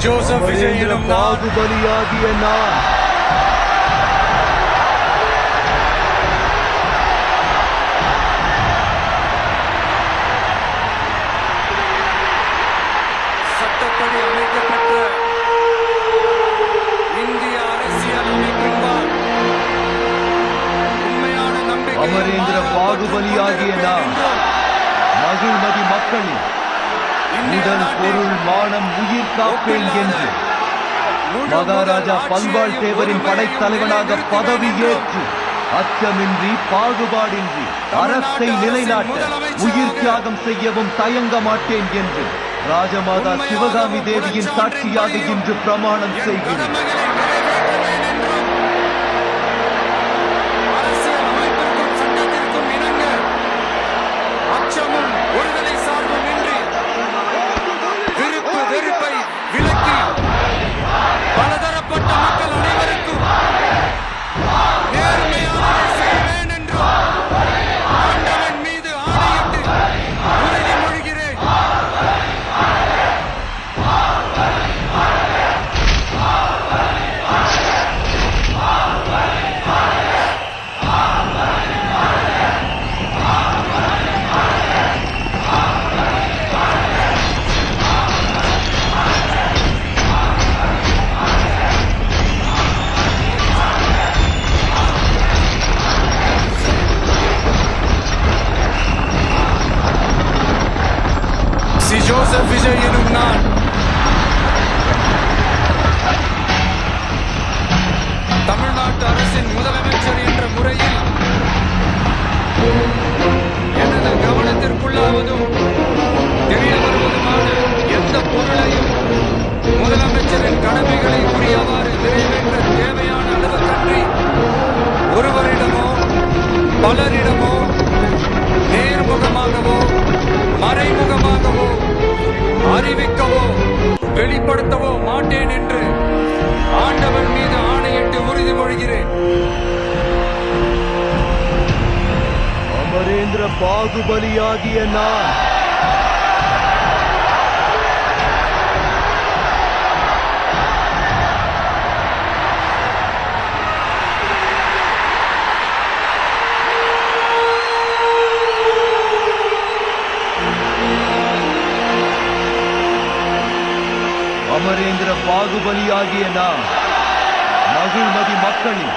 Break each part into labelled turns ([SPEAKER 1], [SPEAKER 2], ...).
[SPEAKER 1] Joseph Vijay எனும்
[SPEAKER 2] பாகுபலியாகிய நான்
[SPEAKER 1] சட்டப்படி அமைக்கப்பட்ட இந்திய அரசியல் அமைப்பின்பால் உண்மையான நம்பிக்கை
[SPEAKER 2] அமரேந்திர பாகுபலியாகிய நான் மகிழ்மதி மக்களின் உடல் பொருள் மானம் உயிர் காப்பேன் என்று மகாராஜா பல்வாள் தேவரின் படைத்தலைவனாக பதவி ஏற்று அச்சமின்றி பாகுபாடின்றி அரசை நிலைநாட்ட உயிர் தியாகம் செய்யவும் தயங்க மாட்டேன் என்று ராஜமாதா சிவகாமி தேவியின் சாட்சியாக இன்று பிரமாணம் செய்கிறேன்.
[SPEAKER 1] பலதரப்பட்ட மக்கள் அனைவருக்கும் நேர்மையானதை செய்வேன் என்று ஆண்டவன் மீது ஆணையிட்டு உறுதிமொழிகிறேன். ஜோசப் விஜய் எனும் நான் தமிழ்நாட்டு அரசின் முதலமைச்சர் என்ற முறையில் எனது கவனத்திற்குள்ளாவதும் தெரிய வருவதுமான எந்த பொருளையும் முதலமைச்சரின் கடமைகளை உரியவாறு நிறைவேற்ற தேவையான அளவுக்கன்றி ஒருவரிடமோ பலரிடமோ நேர்முகமாகவோ மறைமுகமாகவோ அறிவிக்கவோ வெளிப்படுத்தவோ மாட்டேன் என்று ஆண்டவன் மீது ஆணையிட்டு உறுதிமொழிகிறேன்.
[SPEAKER 2] அமரேந்திர பாகுபலியாகிய நான் அமரேந்திர பாகுபலியாகிய நான் மகிழ்மதி மக்களின்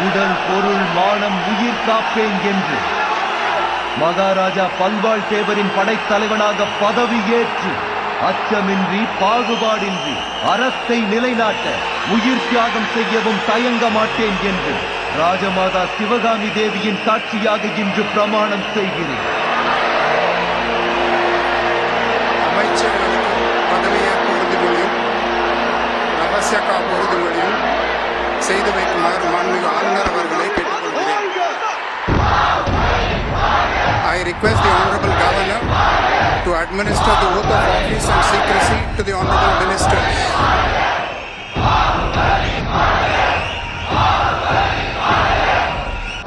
[SPEAKER 2] உடல் பொருள் மானம் உயிர் காப்பேன் என்று மகாராஜா பல்வாள் தேவரின் படைத்தலைவனாக பதவி ஏற்று அச்சமின்றி பாகுபாடின்றி அரசை நிலைநாட்ட உயிர் தியாகம் செய்யவும் தயங்க மாட்டேன் என்று ராஜமாதா சிவகாமி தேவியின் சாட்சியாக இன்று பிரமாணம் செய்கிறேன்.
[SPEAKER 3] ரகசிய காப்பு உறுதிமொழியும் செய்து வைக்குமாறு மாண்புமிகு ஆளுநர் அவர்களை கேட்டுக்கொள்கிறேன். I request the Honorable Governor to administer the oath of office and secrecy to the Honorable Ministers.